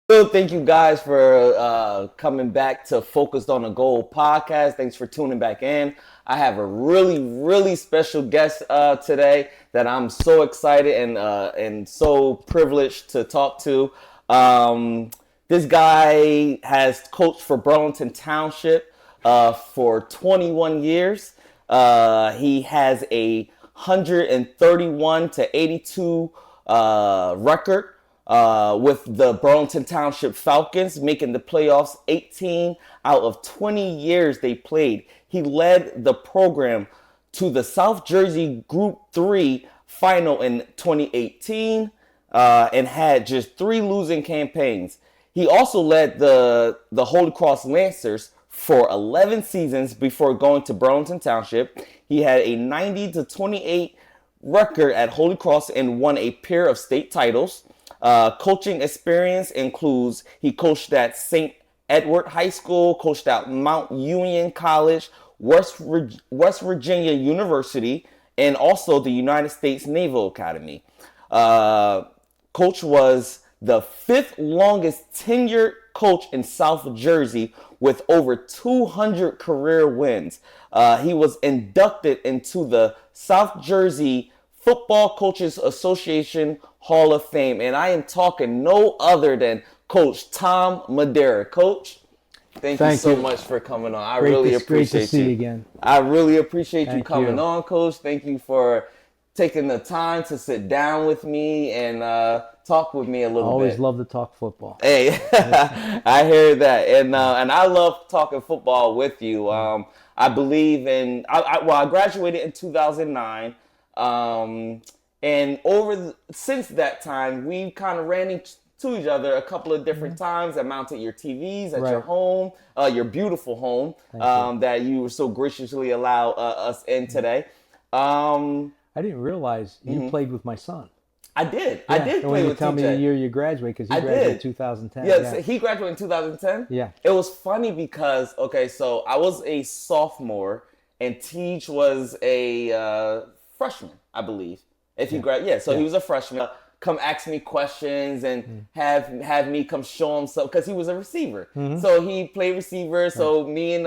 So thank you guys for coming back to Focused on a Goal podcast. Thanks for tuning back in. I have a really special guest today that I'm so excited and so privileged to talk to. This guy has coached for Burlington Township for 21 years. He has a 131 to 82 record with the Burlington Township Falcons, making the playoffs 18 out of 20 years they played. He led the program to the South Jersey Group 3 final in 2018 and had just 3 losing campaigns. He also led the Holy Cross Lancers for 11 seasons before going to Burlington Township. He had a 90 to 28 record at Holy Cross and won a pair of state titles. Coaching experience includes he coached at St. Edward High School, coached at Mount Union College, West Virginia University, and also the United States Naval Academy. Coach was the 5th longest tenured coach in South Jersey with over 200 career wins. He was inducted into the South Jersey Football Coaches Association Hall of Fame, and I am talking no other than Coach Tom Maderia. Coach, thank you so much for coming on. I really appreciate great to see you again. I really appreciate you coming you. on, Coach. Thank you for taking the time to sit down with me and talk with me a little bit. Always love to talk football. Hey, I hear that, and I love talking football with you. I believe in. I graduated in 2009. And since that time, we kind of ran into each other a couple of different times. I mounted your TVs at your home, your beautiful home, that you were so graciously allow us in today. I didn't realize you played with my son. I did. I did play when you with tell TJ. me the year you graduated, because he graduated in 2010. Yes, he graduated in 2010. Yeah. It was funny because, so I was a sophomore and Teach was a freshman, I believe. If he he was a freshman. Come ask me questions and have me come show him some, because he was a receiver. So he played receiver. So me and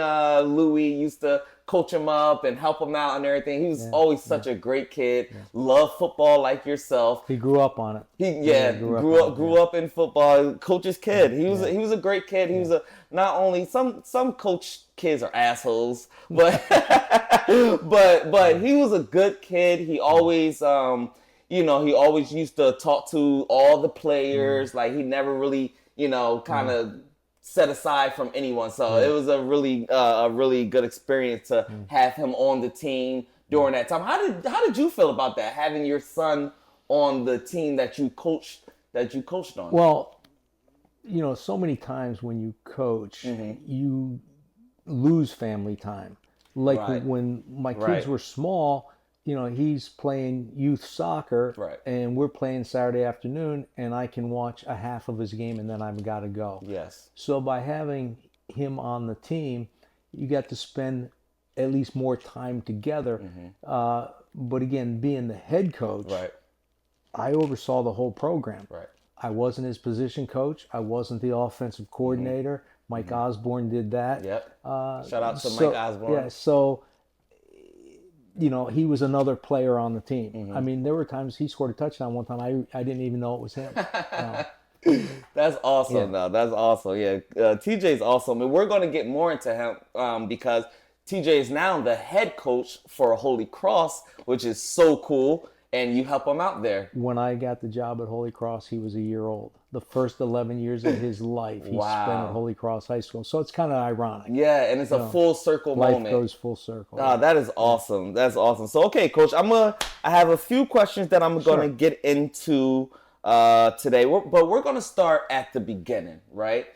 Louie used to coach him up and help him out and everything. He was always such a great kid. Loved football like yourself. He grew up on it. He grew up in football. Coach's kid. He was a great kid. He was not only some coach kids are assholes, but but he was a good kid. He always he always used to talk to all the players. Like, he never really kind of set aside from anyone. So it was a really good experience to have him on the team during that time. How did you feel about that, having your son on the team that you coached on? Well, so many times when you coach, you lose family time. Like when my kids were small, he's playing youth soccer, and we're playing Saturday afternoon, and I can watch a half of his game, and then I've got to go. Yes. So by having him on the team, you got to spend at least more time together. But again, being the head coach, I oversaw the whole program. I wasn't his position coach. I wasn't the offensive coordinator. Mike Osborne did that. Yep. Shout out to Mike Osborne. Yeah. So, he was another player on the team. I mean, there were times he scored a touchdown one time. I didn't even know it was him. That's awesome, though. That's awesome. Yeah, TJ's awesome. And we're going to get more into him because TJ is now the head coach for Holy Cross, which is so cool. And you help him out there. When I got the job at Holy Cross, he was a year old. The first 11 years of his life, he spent at Holy Cross High School. So it's kind of ironic. Yeah, and it's a full circle moment. Life goes full circle. That is awesome. That's awesome. So, okay, Coach, I have a few questions that I'm going to get into today. But we're going to start at the beginning, right?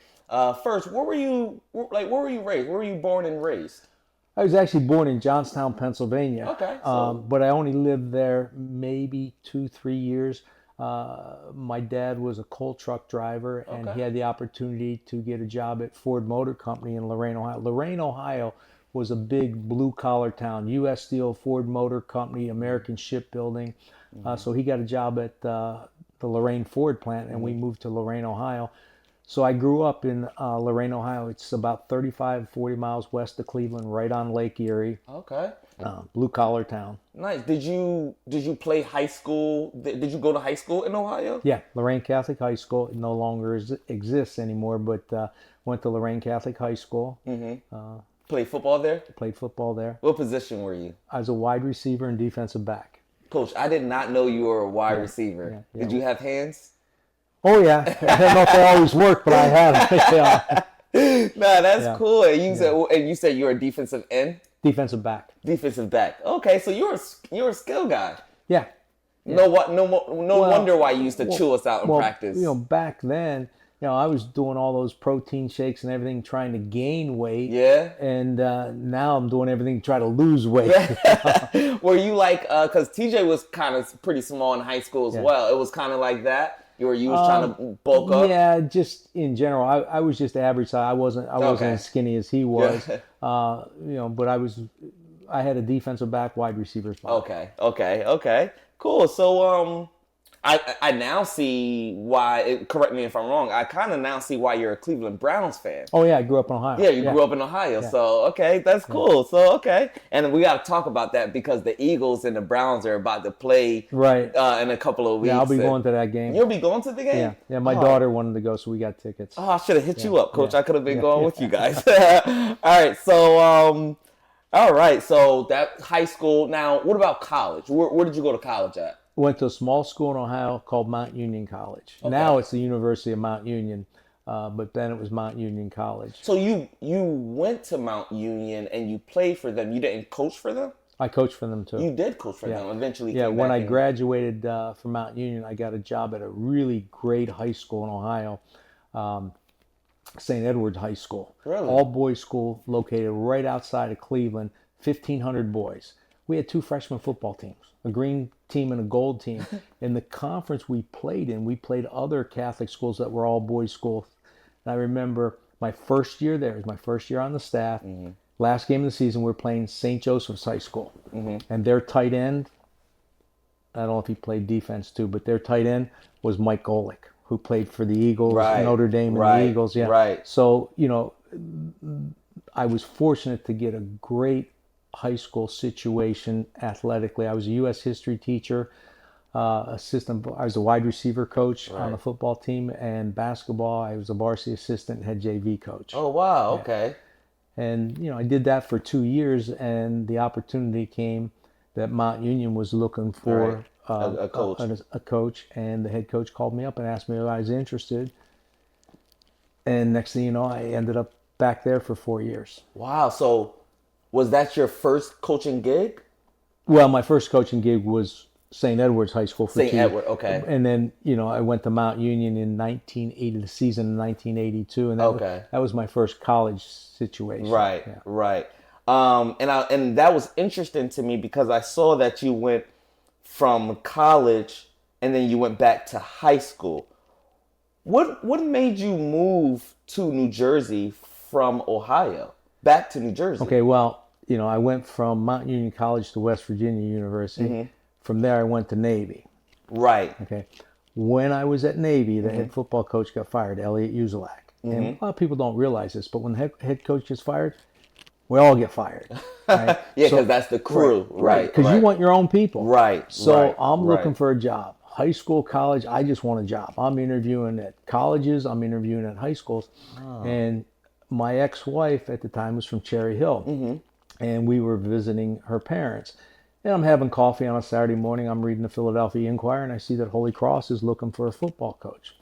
First, where were you raised? Where were you born and raised? I was actually born in Johnstown, Pennsylvania. Okay. But I only lived there maybe 2-3 years. My dad was a coal truck driver, and he had the opportunity to get a job at Ford Motor Company in Lorain, Ohio. Lorain, Ohio was a big blue-collar town. U.S. Steel, Ford Motor Company, American Shipbuilding. So he got a job at the Lorain Ford plant, and we moved to Lorain, Ohio. So I grew up in Lorain, Ohio. It's about 35, 40 miles west of Cleveland, right on Lake Erie. Okay. Blue collar town. Nice. Did you play high school? Did you go to high school in Ohio? Yeah, Lorain Catholic High School. It no longer exists anymore, but went to Lorain Catholic High School. Played football there? Played football there. What position were you? I was a wide receiver and defensive back. Coach, I did not know you were a wide receiver. Yeah. Did you have hands? Oh, yeah. I don't know if they always work, but I had them. Yeah. Nah, that's cool. And you said you were a defensive end? Defensive back. Defensive back. Okay, so you're a skill guy. Yeah. No wonder why you used to chew us out in practice. Back then, I was doing all those protein shakes and everything, trying to gain weight. Yeah. And now I'm doing everything to try to lose weight. Were you like, because TJ was kind of pretty small in high school as well. It was kind of like that. You was trying to bulk up. Yeah, just in general, I was just average size. I wasn't as skinny as he was. Yeah. But I had a defensive back, wide receiver spot. Okay. Cool. So I now see why. Correct me if I'm wrong. I kind of now see why you're a Cleveland Browns fan. Oh yeah, I grew up in Ohio. Yeah, you grew up in Ohio. Yeah. So okay, that's cool. So okay, and we got to talk about that because the Eagles and the Browns are about to play in a couple of weeks. Yeah, I'll be going to that game. You'll be going to the game. Yeah. My daughter wanted to go, so we got tickets. Oh, I should have hit you up, Coach. I could have been going with you guys. All right. So all right. So that high school. Now, what about college? Where did you go to college at? Went to a small school in Ohio called Mount Union College. Okay. Now it's the University of Mount Union, but then it was Mount Union College. So you went to Mount Union and you played for them. You didn't coach for them? I coached for them too. You did coach for them eventually. Yeah, when I graduated from Mount Union, I got a job at a really great high school in Ohio, St. Edward's High School. Really? All boys school located right outside of Cleveland, 1,500 boys. We had two freshman football teams, a green team and a gold team. In the conference we played in, we played other Catholic schools that were all boys schools. And I remember my first year there, it was my first year on the staff. Mm-hmm. Last game of the season, we were playing St. Joseph's High School. Mm-hmm. And their tight end, I don't know if he played defense too, but their tight end was Mike Golick, who played for the Eagles, Notre Dame, and the Eagles. Yeah. Right. So, I was fortunate to get a great high school situation athletically. I was a U.S. history teacher, assistant. I was a wide receiver coach on the football team, and basketball. I was a varsity assistant and head JV coach. Oh wow! Yeah. Okay. And I did that for 2 years, and the opportunity came that Mount Union was looking for a coach, and the head coach called me up and asked me if I was interested. And next thing you know, I ended up back there for 4 years. Wow! So. Was that your first coaching gig? Well, my first coaching gig was St. Edward's High School for St. Edward, okay. And then, I went to Mount Union in 1980, the season in 1982, and that was my first college situation. Right, yeah. Right. And that was interesting to me because I saw that you went from college and then you went back to high school. What made you move to New Jersey from Ohio? Back to New Jersey. Okay, well, I went from Mount Union College to West Virginia University. Mm-hmm. From there, I went to Navy. Right. Okay. When I was at Navy, the head football coach got fired, Elliot Uzelak. Mm-hmm. And a lot of people don't realize this, but when the head coach gets fired, we all get fired. Right? Yeah, because that's the crew. Right. Because you want your own people. Right. So I'm looking for a job. High school, college, I just want a job. I'm interviewing at colleges. I'm interviewing at high schools. Oh. And my ex-wife at the time was from Cherry Hill, and we were visiting her parents. And I'm having coffee on a Saturday morning. I'm reading the Philadelphia Inquirer, and I see that Holy Cross is looking for a football coach.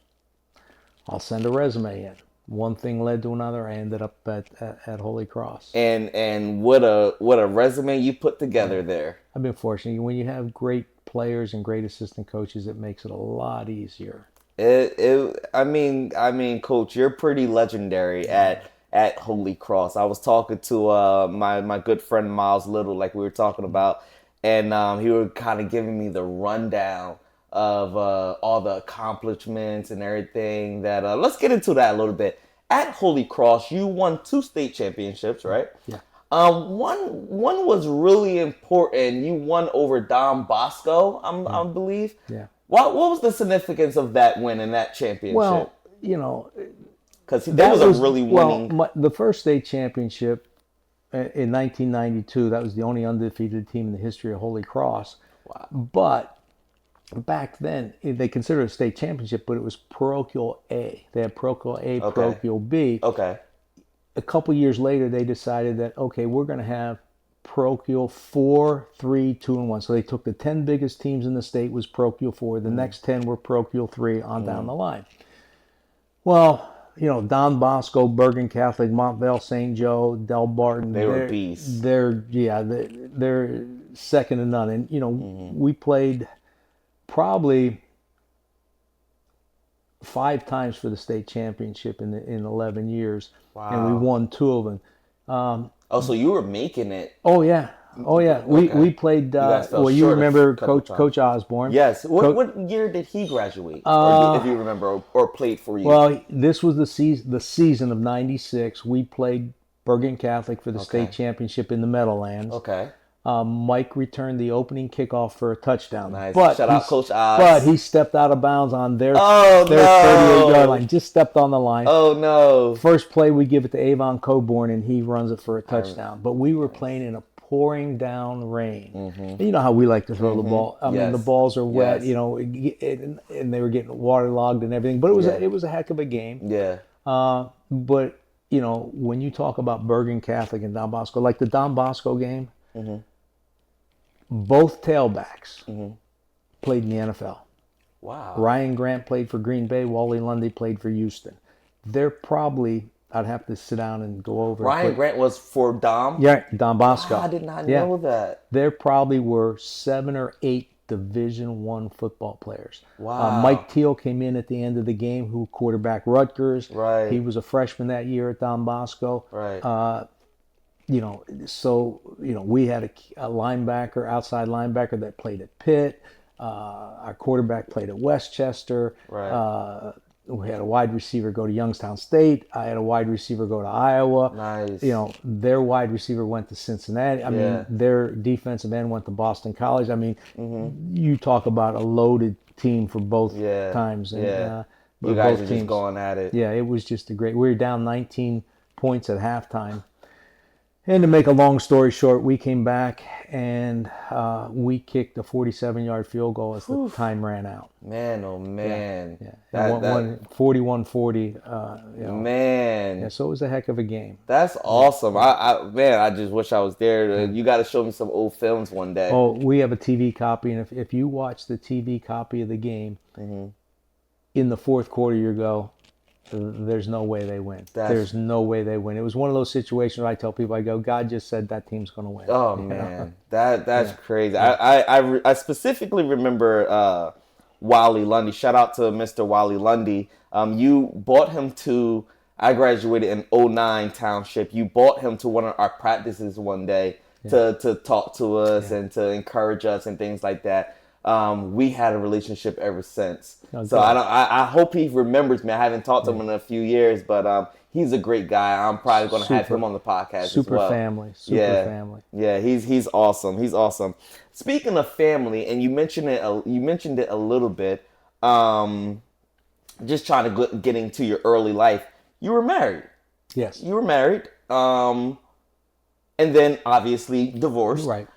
I'll send a resume in. One thing led to another. I ended up at Holy Cross. And what a resume you put together there. I've been fortunate. When you have great players and great assistant coaches, it makes it a lot easier. I mean, Coach, you're pretty legendary at Holy Cross. I was talking to my good friend Miles Little, like we were talking about, and he was kind of giving me the rundown of all the accomplishments and everything. That let's get into that a little bit. At Holy Cross, you won 2 state championships, right? Yeah. One was really important. You won over Don Bosco, I believe. Yeah. What was the significance of that win and that championship? Well, Because that was a really winning. Well, the first state championship in 1992, that was the only undefeated team in the history of Holy Cross. Wow. But back then, they considered it a state championship, but it was parochial A. They had parochial A, parochial B. Okay. A couple years later, they decided that, okay, we're going to have parochial 4, 3, 2, and 1. So they took the 10 biggest teams in the state was parochial 4. The next 10 were parochial 3 on down the line. Well, Don Bosco, Bergen Catholic, Montvale, St. Joe, Del Barton. They were beasts. They're second to none. And, we played probably 5 times for the state championship in 11 years. Wow. And we won 2 of them. So you were making it. Oh, yeah. We played. You remember Coach Osborne? Yes. What year did he graduate? If you remember, or played for you? Well, this was the season of '96. We played Bergen Catholic for the state championship in the Meadowlands. Okay. Mike returned the opening kickoff for a touchdown. Nice. But Shout out Coach Oz. But he stepped out of bounds on their 38-yard line. Just stepped on the line. Oh, no. First play, we give it to Avon Coburn, and he runs it for a touchdown. But we were playing in a pouring down rain. Mm-hmm. You know how we like to throw the ball. I mean, the balls are wet, and they were getting waterlogged and everything. But it was a heck of a game. Yeah. But, when you talk about Bergen Catholic and Don Bosco, like the Don Bosco game, both tailbacks played in the NFL. Wow. Ryan Grant played for Green Bay. Wally Lundy played for Houston. They're probably, I'd have to sit down and go over. Ryan Grant was for Dom? Yeah, Don Bosco. I did not know that. There probably were 7 or 8 Division I football players. Wow. Mike Teal came in at the end of the game, who quarterbacked Rutgers. Right. He was a freshman that year at Don Bosco. Right. We had a linebacker, outside linebacker that played at Pitt. Our quarterback played at Westchester. Right. We had a wide receiver go to Youngstown State. I had a wide receiver go to Iowa. Nice. Their wide receiver went to Cincinnati. I mean, their defensive end went to Boston College. I mean, you talk about a loaded team for both times. And, you guys were just going at it. Yeah, it was just we were down 19 points at halftime. And to make a long story short, we came back and we kicked a 47-yard field goal as the time ran out. Man, oh man. Yeah. 41-40. Man. Yeah, so it was a heck of a game. That's awesome. I just wish I was there. You got to show me some old films one day. Oh, we have a TV copy, and if you watch the TV copy of the game, in the fourth quarter you go, there's no way they win. There's no way they win. It was one of those situations where I tell people, I go, God just said that team's going to win. Oh, man. That's crazy. Yeah. I specifically remember Wally Lundy. Shout out to Mr. Wally Lundy. You brought him to, I graduated in 09 Township. You brought him to one of our practices one day to talk to us and to encourage us and things like that. We had a relationship ever since. Okay. So I hope he remembers me. I haven't talked to him in a few years, but he's a great guy. I'm probably going to have him on the podcast as well. Super family. Yeah, he's awesome. He's awesome. Speaking of family, and you mentioned it a little bit. Just trying to get into your early life. You were married. Yes. You were married. And then obviously divorced. Right.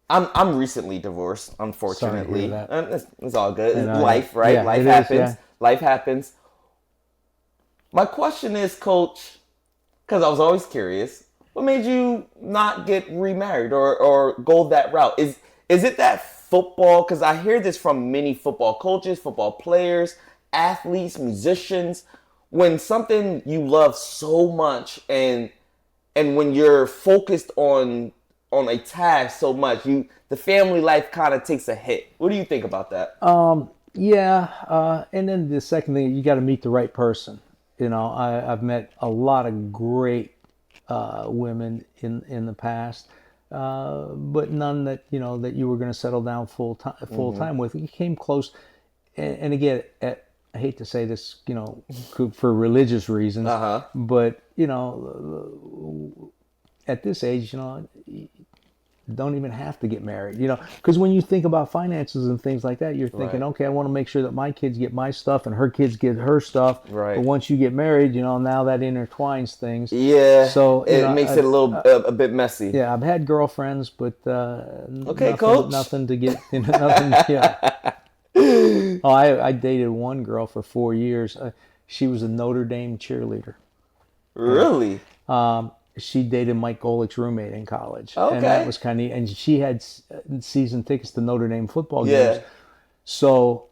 I'm recently divorced, unfortunately. Sorry to hear that. It's all good. It's life, right? Yeah, life happens. Life happens. My question is, Coach, because I was always curious, what made you not get remarried or go that route? Is it that football? Because I hear this from many football coaches, football players, athletes, musicians. When something you love so much and when you're focused on a task so much, the family life kind of takes a hit. What do you think about that? And then the second thing, you got to meet the right person. I've met a lot of great women in the past, but none that that you were going to settle down full time with. You came close, and again, I hate to say this, for religious reasons, but at this age, don't even have to get married, because when you think about finances and things like that, you're thinking, okay, I want to make sure that my kids get my stuff and her kids get her stuff. Right. But once you get married, now that intertwines things. Yeah. So it makes it a bit messy. Yeah, I've had girlfriends, but Coach. Nothing to get, nothing. Yeah. Oh, I dated one girl for 4 years. She was a Notre Dame cheerleader. Really? She dated Mike Golick's roommate in college. Okay. And that was kind of, and she had season tickets to Notre Dame football games. So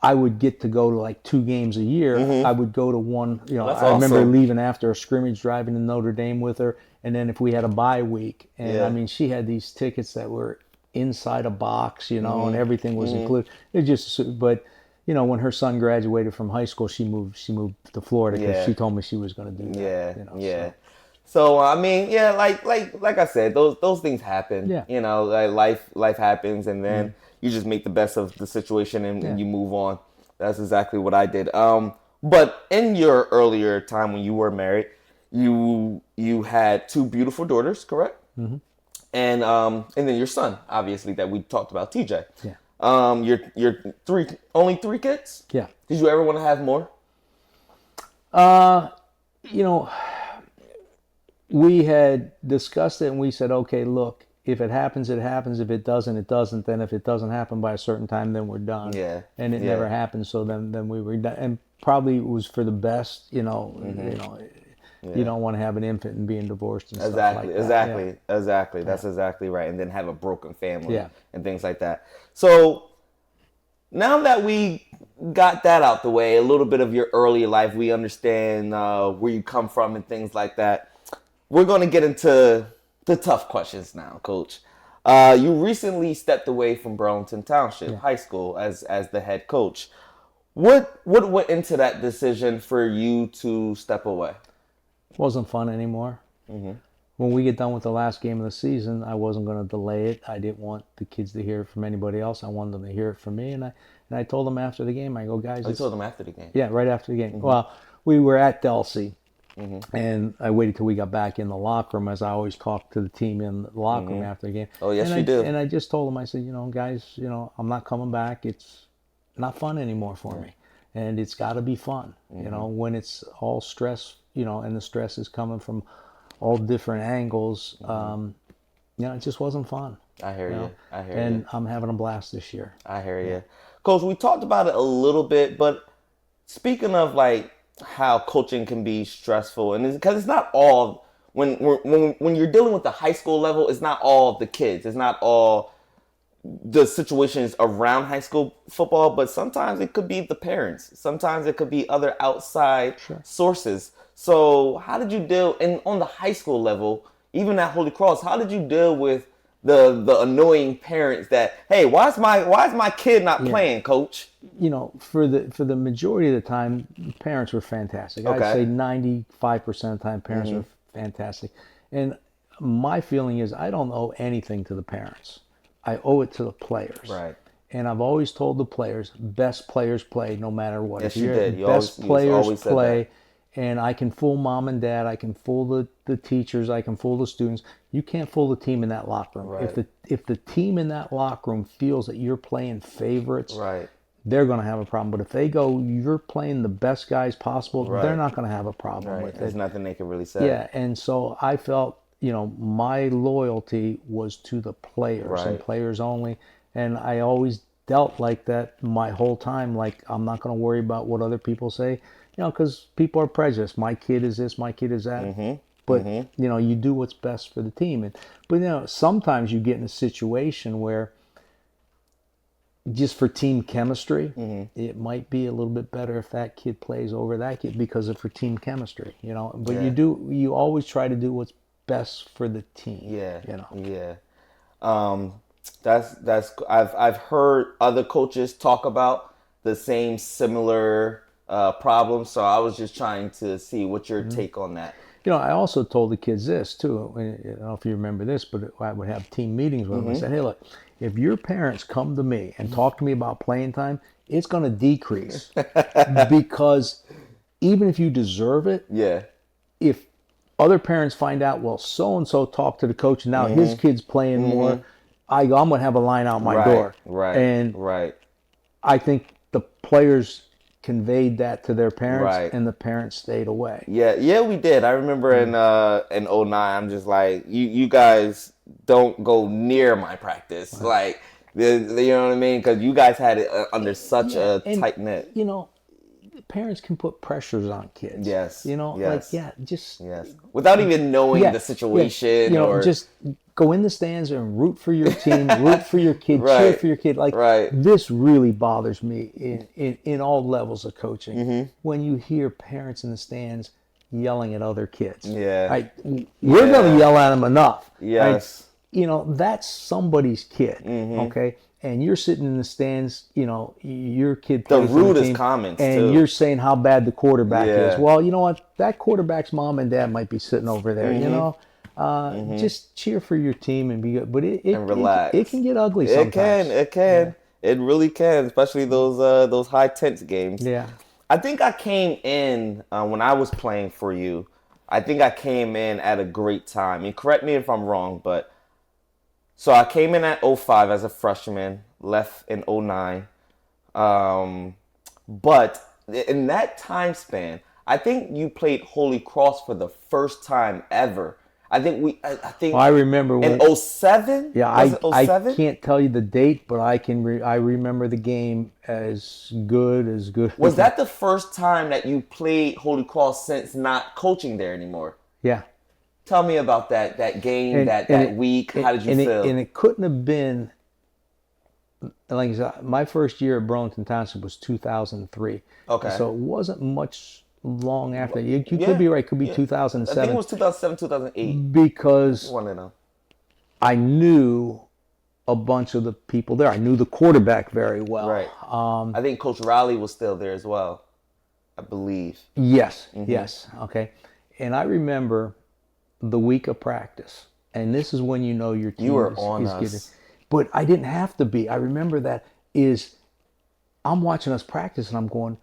I would get to go to like 2 games a year. I would go to one, I remember leaving after a scrimmage, driving to Notre Dame with her. And then if we had a bye week, and I mean, she had these tickets that were inside a box, and everything was included. It just, but when her son graduated from high school, she moved to Florida because she told me she was going to do that. Yeah. So I mean, like I said, those things happen. Yeah. Like life happens, and then you just make the best of the situation and you move on. That's exactly what I did. But in your earlier time when you were married, you had 2 beautiful daughters, correct? Mm-hmm. And then your son, obviously, that we talked about, TJ. Yeah. You're only 3 kids? Yeah. Did you ever want to have more? We had discussed it and we said, okay, look, if it happens, it happens. If it doesn't, it doesn't. Then if it doesn't happen by a certain time, then we're done. Yeah. And it never happened. So then we were done. And probably it was for the best, You don't want to have an infant and being divorced and stuff like that. Exactly. That's exactly right. And then have a broken family and things like that. So now that we got that out the way, a little bit of your early life, we understand where you come from and things like that. We're going to get into the tough questions now, Coach. You recently stepped away from Burlington Township High School as the head coach. What went into that decision for you to step away? It wasn't fun anymore. Mm-hmm. When we get done with the last game of the season, I wasn't going to delay it. I didn't want the kids to hear it from anybody else. I wanted them to hear it from me. And I told them after the game, I go, guys. You told them after the game? Yeah, right after the game. Mm-hmm. Well, we were at Delsey. Mm-hmm. And I waited till we got back in the locker room, as I always talk to the team in the locker room after the game. Oh, yes, you do. And I just told them, I said, guys, I'm not coming back. It's not fun anymore for me. And it's got to be fun, when it's all stress, and the stress is coming from all different angles. It just wasn't fun. I hear you. And I'm having a blast this year. I hear you. Coach, we talked about it a little bit, but speaking of like how coaching can be stressful, and because it's not all when you're dealing with the high school level, it's not all the kids, it's not all the situations around high school football, but sometimes it could be the parents, sometimes it could be other outside sources. So how did you deal, and on the high school level, even at Holy Cross, how did you deal with the annoying parents that, hey, why is my kid not playing, Coach? For the majority of the time, parents were fantastic. Okay. I'd say 95% of the time, parents were fantastic. And my feeling is I don't owe anything to the parents. I owe it to the players. Right. And I've always told the players, best players play no matter what. Yes, you did. Best players play. And I can fool mom and dad. I can fool the teachers. I can fool the students. You can't fool the team in that locker room. Right. If the team in that locker room feels that you're playing favorites, right, they're going to have a problem. But if they go, you're playing the best guys possible, they're not going to have a problem with it. There's nothing they can really say. Yeah, and so I felt, my loyalty was to the players and players only. And I always dealt like that my whole time. Like, I'm not going to worry about what other people say. Because people are prejudiced. My kid is this, my kid is that. Mm-hmm. But, you do what's best for the team. But sometimes you get in a situation where just for team chemistry, it might be a little bit better if that kid plays over that kid because of for team chemistry, But you always try to do what's best for the team. Yeah. Yeah. That's I've heard other coaches talk about the same similar problems, so I was just trying to see what your take on that. I also told the kids this too. I don't know if you remember this, but I would have team meetings with them. I said, hey, look, if your parents come to me and talk to me about playing time, it's going to decrease because even if you deserve it, if other parents find out, well, so-and-so talked to the coach, and now his kid's playing more. I'm going to have a line out my door. And I think the players conveyed that to their parents, and the parents stayed away. Yeah, we did. I remember in '09, I'm just like, you guys don't go near my practice. Like, you know what I mean? Because you guys had it under such a tight knit. You know, parents can put pressures on kids. Yes. You know, just without even knowing the situation. You know, just go in the stands and root for your team, root for your kid, cheer for your kid. Like, this really bothers me in all levels of coaching. When you hear parents in the stands yelling at other kids. We're going to yell at them enough. Yes. You know, that's somebody's kid. Okay. And you're sitting in the stands, you know, your kid plays the rudest comments, and you're saying how bad the quarterback is. Well, you know what? That quarterback's mom and dad might be sitting over there, you know. Just cheer for your team and be good. But and relax. It can get ugly sometimes. It can. Yeah. It really can, especially those high tense games. Yeah. I think I came in, when I was playing for you, I think I came in at a great time. And correct me if I'm wrong, but so I came in at 05 as a freshman, left in 09. But in that time span, I think you played Holy Cross for the first time ever. I think I remember in 07? Yeah, I can't tell you the date, but I remember the game as good. Was that the first time that you played Holy Cross since not coaching there anymore? Yeah. Tell me about that game, that week. How did you feel? And it couldn't have been, like I said, my first year at Burlington Township was 2003. Okay. So it wasn't much long after. You could be right. It could be 2007. I think it was 2007, 2008. Because I knew a bunch of the people there. I knew the quarterback very well. Right. I think Coach Riley was still there as well, I believe. Yes. Yes. Okay. And I remember the week of practice, and this is when you know your team is getting. But I didn't have to be. I remember that I'm watching us practice, and I'm going,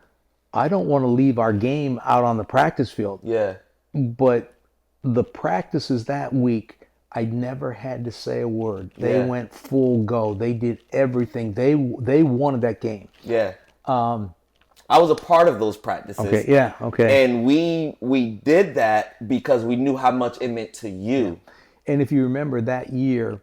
I don't want to leave our game out on the practice field. Yeah. But the practices that week, I never had to say a word. They went full go. They did everything. They wanted that game. Yeah. I was a part of those practices. Okay, yeah, okay. And we did that because we knew how much it meant to you. Yeah. And if you remember that year,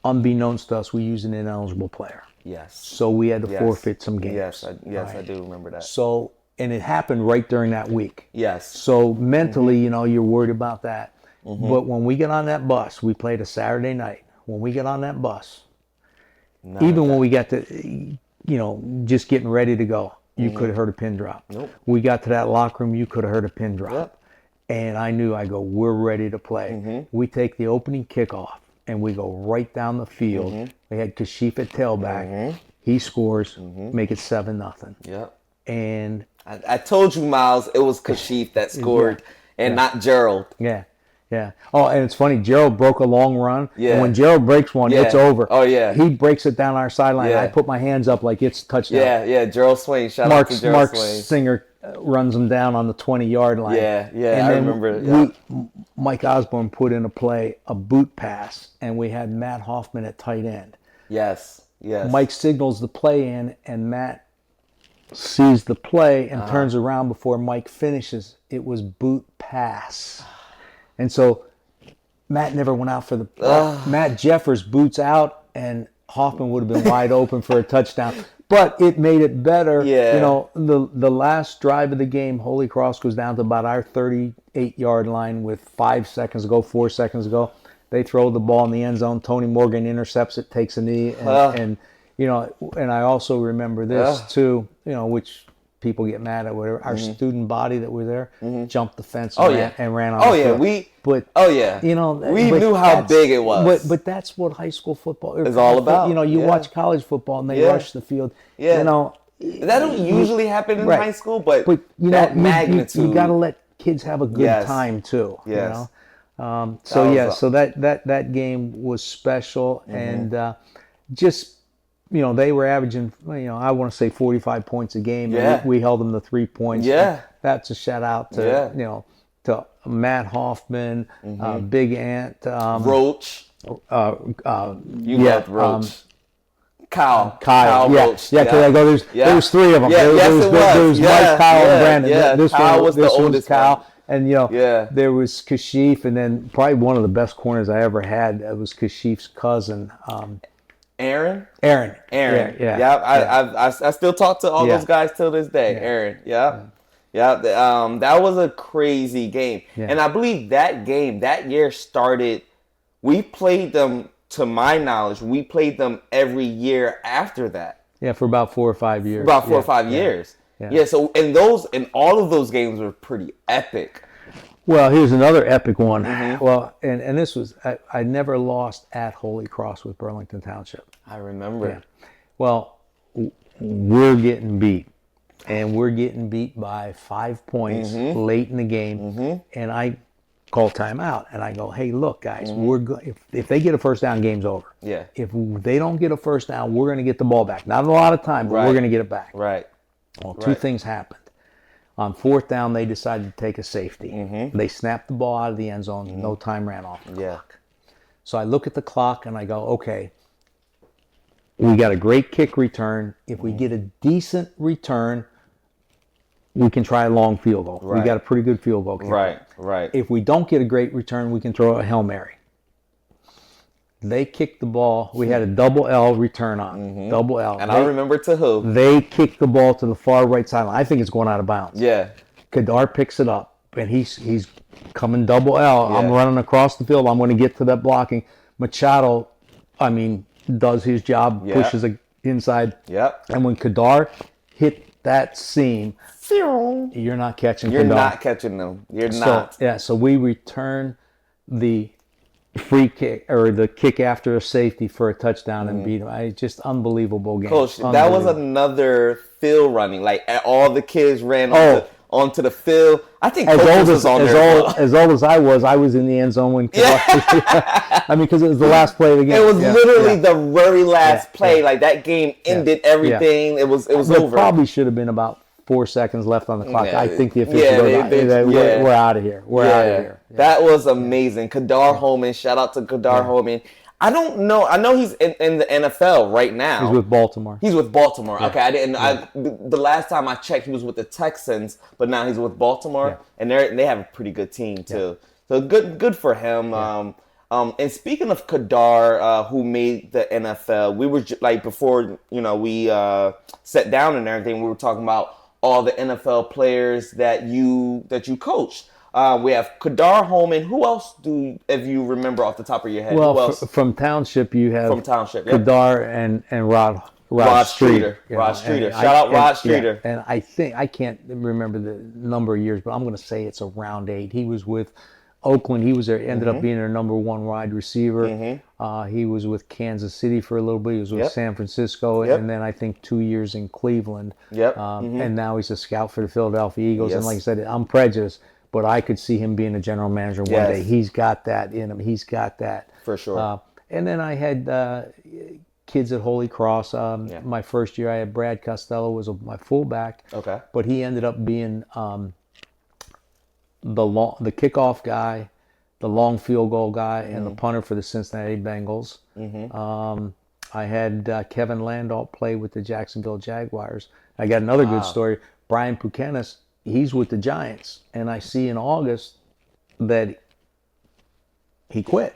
unbeknownst to us, we used an ineligible player. Yes. So we had to forfeit some games. Yes, I do remember that. So, and it happened right during that week. Yes. So mentally, you know, you're worried about that. But when we get on that bus, we played a Saturday night. When we get on that bus, when we got to, you know, just getting ready to go, you could have heard a pin drop. Nope. We got to that locker room, you could have heard a pin drop. Yep. And I knew, we're ready to play. We take the opening kickoff, and we go right down the field. We had Kashif at tailback. He scores, make it 7-0. Yep. And I told you, Miles, it was Kashif that scored and not Gerald. Yeah. Yeah. Oh, and it's funny. Gerald broke a long run. Yeah. And when Gerald breaks one, it's over. Oh, yeah. He breaks it down our sideline. Yeah. I put my hands up like it's touchdown. Yeah. Gerald Swain. Shout out to Gerald Swain. Mark Singer runs him down on the 20-yard line. Yeah. And I remember. Mike Osborne put in a boot pass, and we had Matt Hoffman at tight end. Yes. Mike signals the play in, and Matt sees the play and turns around before Mike finishes. It was boot pass. And so Matt never went out for the Matt Jeffers boots out, and Hoffman would have been wide open for a touchdown. But it made it better. Yeah. You know, the last drive of the game, Holy Cross goes down to about our 38-yard line with 4 seconds to go. They throw the ball in the end zone. Tony Morgan intercepts it, takes a knee, and you know, and I also remember this too, you know, which people get mad at, whatever. Our student body that were there jumped the fence and ran on the field. You know, we knew how big it was. But that's what high school football is all about. You know, you watch college football and they rush the field. Yeah. You know, that don't usually happen in high school, but you know, that magnitude. You got to let kids have a good time too. Yes. You know? So that game was special, and just, you know, they were averaging, you know, I want to say 45 points a game. Yeah. We held them to 3 points. Yeah. That's a shout out to, you know, to Matt Hoffman, Big Ant, Roach. You loved Roach. Kyle Roach. Yeah, because I go, there was three of them. Yeah, there was Mike, Kyle, and Brandon. Yeah, Kyle was the oldest Kyle. one. And, there was Kashif, and then probably one of the best corners I ever had was Kashif's cousin. Aaron. Yeah. I still talk to all those guys till this day. Yeah. Aaron. Yeah. That was a crazy game. Yeah. And I believe that game, that year started, we played them, to my knowledge, we played them every year after that. Yeah, for about 4 or 5 years. About 4 or 5 years. Yeah, so and all of those games were pretty epic. Well, here's another epic one. Well, and this was, I never lost at Holy Cross with Burlington Township. I remember. Yeah. Well, we're getting beat. And we're getting beat by 5 points late in the game. And I call timeout. And I go, hey, look, guys, if they get a first down, game's over. Yeah. If they don't get a first down, we're going to get the ball back. Not a lot of time, but we're going to get it back. Right. Well, two things happened. On 4th down, they decided to take a safety. They snapped the ball out of the end zone. No time ran off the clock. So I look at the clock and I go, okay, we got a great kick return. If we get a decent return, we can try a long field goal. We got a pretty good field goal kicker. Right. If we don't get a great return, we can throw a Hail Mary. They kicked the ball. We had a double L return on. Double L. And I remember to who. They kicked the ball to the far right sideline. I think it's going out of bounds. Yeah. Kadar picks it up, and he's coming double L. Yeah. I'm running across the field. I'm going to get to that blocking. Machado, does his job, pushes it inside. Yep. And when Kadar hit that seam, you're not catching Kadar. You're not catching them. You're not. Yeah, so we return the free kick or the kick after a safety for a touchdown and beat him. Just unbelievable game. Coach, that was another field running. Like all the kids ran onto the field. I think Coach was on there. As old as I was in the end zone when because it was the last play of the game. It was literally the very last play. Like that game ended everything. It was over. Probably should have been about 4 seconds left on the clock. I think the officials we're out of here. We're out of here. Yeah. That was amazing. Kadar Homan. Shout out to Kadar Homan. I don't know. I know he's in the NFL right now. He's with Baltimore. Yeah. Okay, I didn't. The last time I checked, he was with the Texans, but now he's with Baltimore, and they have a pretty good team too. So good for him. Yeah. And speaking of Kadar, who made the NFL, we were before we sat down and everything. We were talking about all the NFL players that you coached. We have Kadar Homan. Who else if you remember off the top of your head? Well, who else? From Township, you have Kadar and Rod Streeter. Rod Streeter. Shout out Rod Streeter. And I think, I can't remember the number of years, but I'm going to say it's around 8. He was with Oakland. He was there, ended up being their number 1 wide receiver. He was with Kansas City for a little bit. He was with San Francisco, and then I think 2 years in Cleveland. And now he's a scout for the Philadelphia Eagles. And like I said, I'm prejudiced, but I could see him being a general manager one day. He's got that in him. He's got that. For sure. And then I had kids at Holy Cross. My first year, I had Brad Costello was my fullback. Okay. But he ended up being the kickoff guy, the long field goal guy, and the punter for the Cincinnati Bengals. I had Kevin Landahl play with the Jacksonville Jaguars. I got another good story. Brian Pukenis, he's with the Giants, and I see in August that he quit.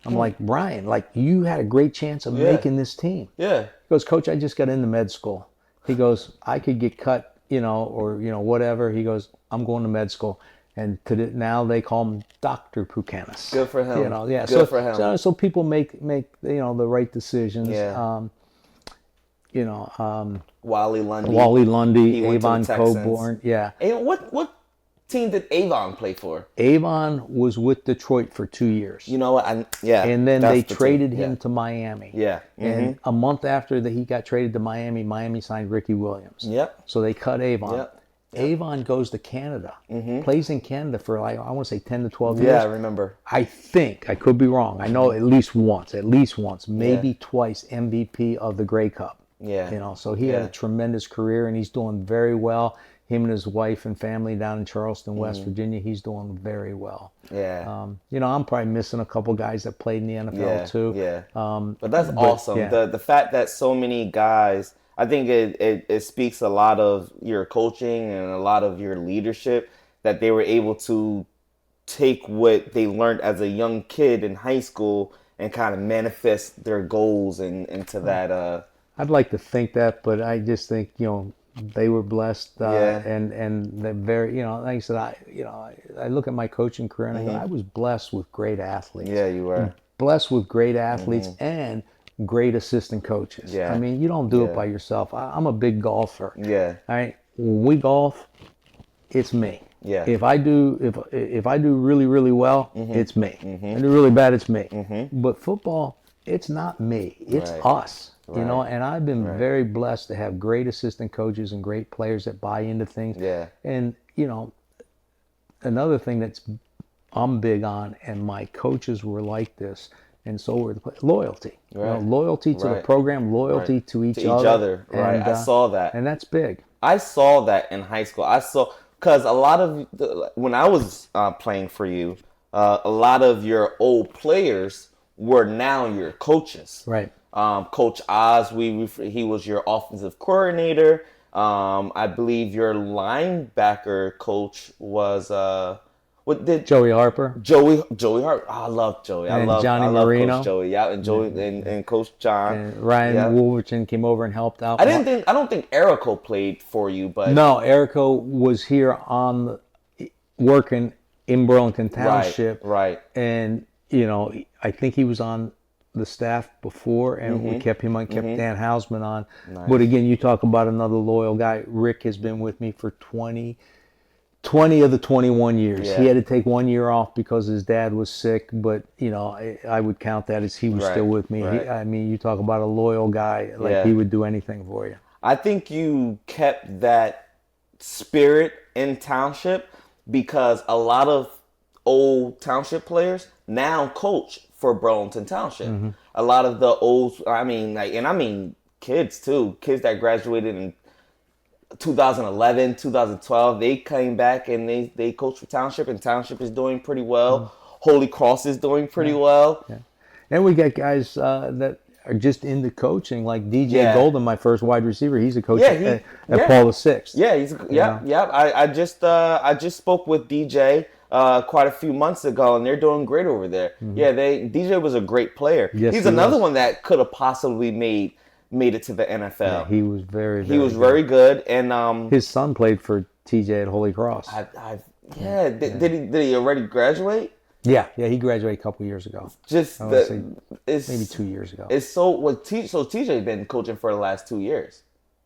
I'm like, Brian, you had a great chance of making this team. Yeah. He goes, Coach, I just got into med school. He goes, I could get cut, or whatever. He goes, I'm going to med school. And now they call him Dr. Pukenis. Good for him. Good for him. So people make the right decisions. Yeah. Wally Lundy. Avon Coburn. Yeah. And what team did Avon play for? Avon was with Detroit for 2 years. You know what? And then they traded him to Miami. Yeah. And a month after he got traded to Miami, Miami signed Ricky Williams. Yep. So they cut Avon. Yep. Avon goes to Canada, plays in Canada for I want to say 10 to 12 years. Yeah, I remember. I think, I could be wrong. I know at least once, maybe twice MVP of the Grey Cup. Yeah. So he had a tremendous career and he's doing very well. him and his wife and family down in Charleston, West Virginia. He's doing very well. Yeah. I'm probably missing a couple guys that played in the NFL too. Yeah. But that's awesome. Yeah. The fact that so many guys, I think it speaks a lot of your coaching and a lot of your leadership, that they were able to take what they learned as a young kid in high school and kind of manifest their goals into that. I'd like to think that, but I just think, they were blessed, and they're very, like I said, I look at my coaching career and I go, I was blessed with great athletes. Yeah, you were. Blessed with great athletes and great assistant coaches. Yeah. I mean, you don't do it by yourself. I'm a big golfer. Yeah. All right. When we golf, it's me. Yeah. If I do really, really well, it's me. I do really bad, it's me. But football, it's not me. It's us. And I've been very blessed to have great assistant coaches and great players that buy into things. Yeah. And, another thing I'm big on, and my coaches were like this, and so were the players, loyalty. Right. Loyalty to the program, loyalty to each other. Right. And, I saw that. And that's big. I saw that in high school. Because a lot of, when I was playing for you, a lot of your old players were now your coaches. Right. Coach Oz, he was your offensive coordinator. I believe your linebacker coach was Joey Harper. Joey Harper. Oh, I love Joey. And Johnny Marino. Coach Joey. Yeah, and Joey and Coach John. And Ryan Wolverton came over and helped out. I don't think Erico played for you, but no, Erico was here working in Burlington Township. Right. And I think he was on the staff before, and we kept him on, Dan Hausman on. Nice. But again, you talk about another loyal guy. Rick has been with me for 20 of the 21 years. Yeah. He had to take 1 year off because his dad was sick, but I would count that as he was still with me. Right. You talk about a loyal guy, he would do anything for you. I think you kept that spirit in Township because a lot of old Township players now coach for Burlington Township. A lot of the old, kids too, kids that graduated in 2011, 2012, they came back and they coach for Township, and Township is doing pretty well. Holy Cross is doing pretty well. Yeah. And we got guys that are just into coaching, like DJ Golden, my first wide receiver. He's a coach at Paul VI. Yeah, I just spoke with DJ quite a few months ago, and they're doing great over there. Yeah, DJ was a great player. Yes, he's another one that could have possibly made it to the NFL. Yeah, he was very very good, and his son played for TJ at Holy Cross. Did he already graduate? Yeah, he graduated a couple years ago. Maybe 2 years ago. So TJ been coaching for the last 2 years.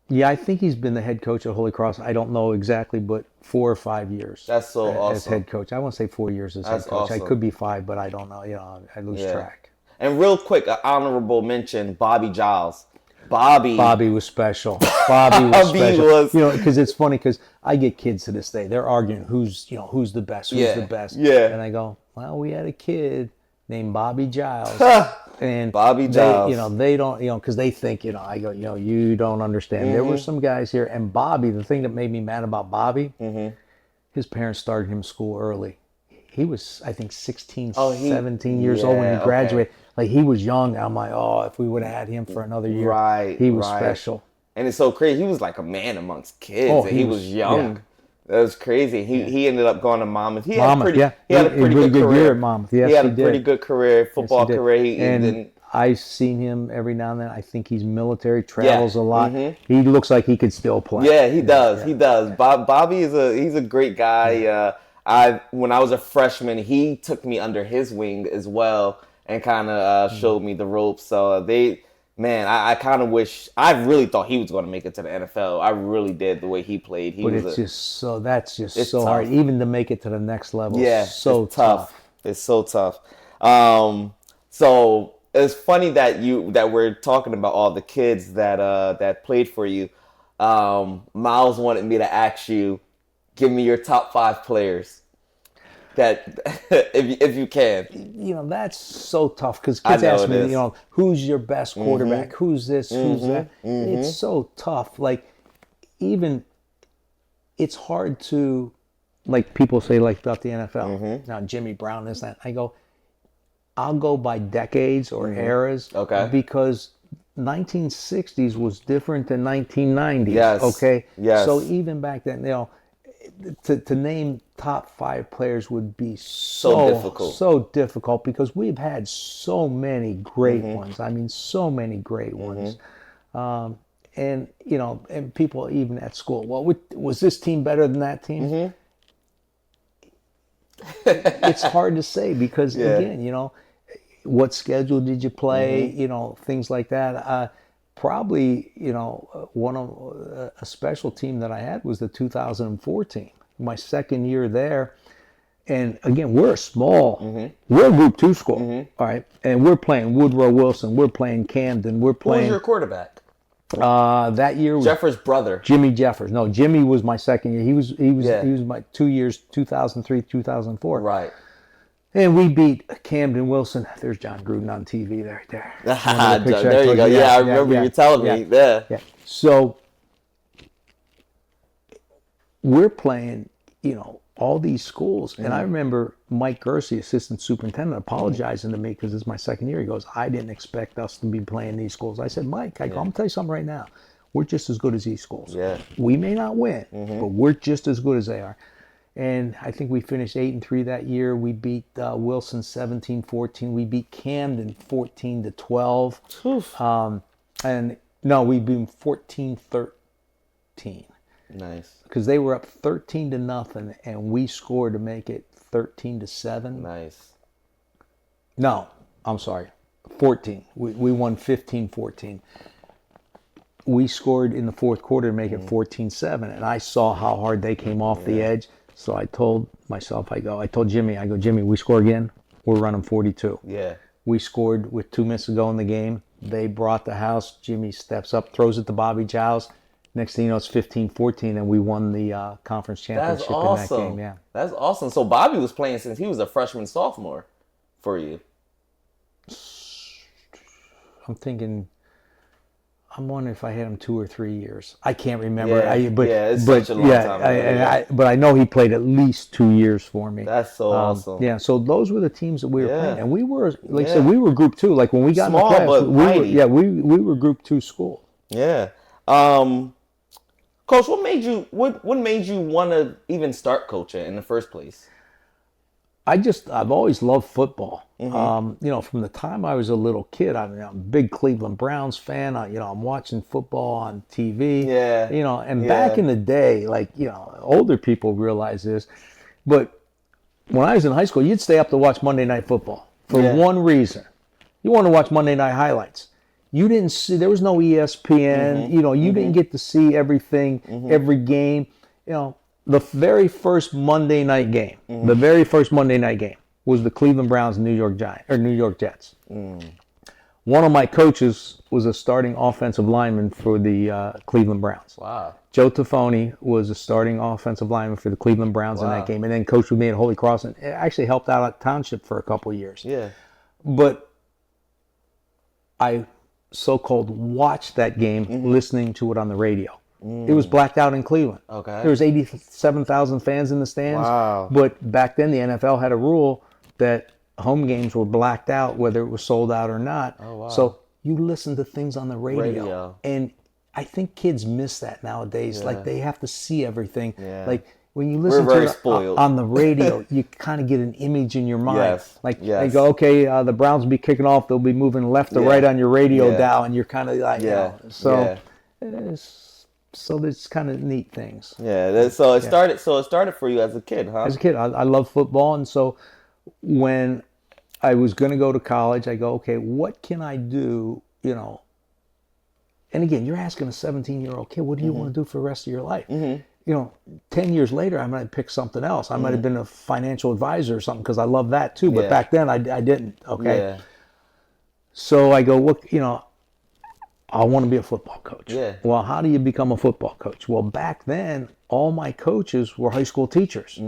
Yeah, I think he's been the head coach at Holy Cross. I don't know exactly, but 4 or 5 years. That's so awesome. As head coach. I want to say 4 years as head coach. Awesome. I could be 5, but I don't know. I lose track. And real quick, an honorable mention, Bobby Giles. Bobby was special. Bobby was special. Because it's funny because I get kids to this day. They're arguing who's the best, who's the best. Yeah. And I go, well, we had a kid named Bobby Giles. And Bobby Giles. They don't, because they think, I go, you don't understand. There were some guys here, and Bobby, the thing that made me mad about Bobby, his parents started him school early. He was, I think, 17 years old when he graduated. Okay. Like, he was young. I'm like, if we would have had him for another year. Right. He was special. And it's so crazy. He was like a man amongst kids. And he was young. Yeah. That was crazy. He ended up going to Monmouth. He had a pretty good career year at Monmouth. Yes, he had a pretty good career, football career. And I've seen him every now and then. I think he's military, travels a lot. He looks like he could still play. Yeah, he does. Yeah. He does. Bobby he's a great guy. When I was a freshman, he took me under his wing as well and kind of showed me the ropes. So I kind of wish. I really thought he was going to make it to the NFL. I really did, the way he played. That's just so hard, even to make it to the next level. Yeah, it's so tough. It's so tough. So it's funny that we're talking about all the kids that played for you. Miles wanted me to ask you, give me your top 5 players. That if you can, that's so tough because kids ask me, who's your best quarterback? Who's this? Who's that? It's so tough. Like, even it's hard to, like people say, like about the NFL. Now, Jimmy Brown, this, that. I go, I'll go by decades or eras. Okay. Because 1960s was different than 1990s. Yes. Okay. Yes. So even back then, to name top 5 players would be so difficult because we've had so many great ones. I mean, so many great ones. And and people even at school, well, was this team better than that team? It's hard to say because again, what schedule did you play? Things like that. Probably, one of a special team that I had was the 2014, my second year there. And again, we're a Group 2 school, all right? And we're playing Woodrow Wilson, we're playing Camden, we're playing. Who was your quarterback? That year was Jeffers' brother. Jimmy Jeffers. No, Jimmy was my second year. He was my 2 years, 2003, 2004. Right. And we beat Camden Wilson. There's John Gruden on TV there. There you go. Yeah, I remember you telling me. Yeah. So we're playing, all these schools. And I remember Mike Gersey, assistant superintendent, apologizing to me because it's my second year. He goes, I didn't expect us to be playing these schools. I said, Mike, I'm going to tell you something right now. We're just as good as these schools. Yeah. We may not win, but we're just as good as they are. And I think we finished 8-3 that year. We beat Wilson 17-14. We beat Camden 14-12. And no, we beat them 14-13. Nice. Because they were up 13-0, and we scored to make it 13-7. Nice. No, I'm sorry, 14. We won 15-14. We scored in the fourth quarter to make it 14-7, and I saw how hard they came off the edge. So I told myself, I told Jimmy, Jimmy, we score again, we're running 42. Yeah. We scored with 2 minutes to go in the game. They brought the house. Jimmy steps up, throws it to Bobby Giles. Next thing you know, it's 15-14, and we won the conference championship in that game. Yeah. That's awesome. So Bobby was playing since he was a freshman, sophomore for you. I'm wondering if I had him 2 or 3 years. I can't remember. It's such a long time. But I know he played at least 2 years for me. That's so awesome. Yeah, so those were the teams that we were playing, and we were, like I said, we were Group 2. Like when we got Small, in the class, but we were Group 2 school. Yeah. Coach, what made you want to even start coaching in the first place? I've always loved football. From the time I was a little kid, I'm a big Cleveland Browns fan. I'm watching football on TV. Yeah. Back in the day, older people realize this, but when I was in high school, you'd stay up to watch Monday Night Football for one reason. You want to watch Monday Night highlights. You didn't see, there was no ESPN. You didn't get to see everything, every game. The very first Monday night game, was the Cleveland Browns and New York Jets. One of my coaches was a starting offensive lineman for the Cleveland Browns. Wow. Joe Tafoni was a starting offensive lineman for the Cleveland Browns in that game, and then coached with me at Holy Cross, and actually helped out at Township for a couple of years. Yeah. But I so-called watched that game listening to it on the radio. It was blacked out in Cleveland. Okay. There was 87,000 fans in the stands. Wow. But back then the NFL had a rule that home games were blacked out whether it was sold out or not. Oh, wow. So you listen to things on the radio. And I think kids miss that nowadays. Yeah. Like they have to see everything. Yeah. Like when you listen to it on the radio, you kind of get an image in your mind. Yes. They go, okay, the Browns will be kicking off. They'll be moving left to right on your radio dial, and you're kind of like, so there's kind of neat things. Yeah. So it started for you as a kid, huh? As a kid, I love football, and so when I was going to go to college, I go, okay, what can I do? And again, you're asking a 17-year-old kid, what do you want to do for the rest of your life? 10 years later, I might pick something else. I might have been a financial advisor or something because I love that too. But back then, I didn't. Okay. Yeah. So I go, look, I want to be a football coach. Yeah. Well, how do you become a football coach? Well, back then, all my coaches were high school teachers.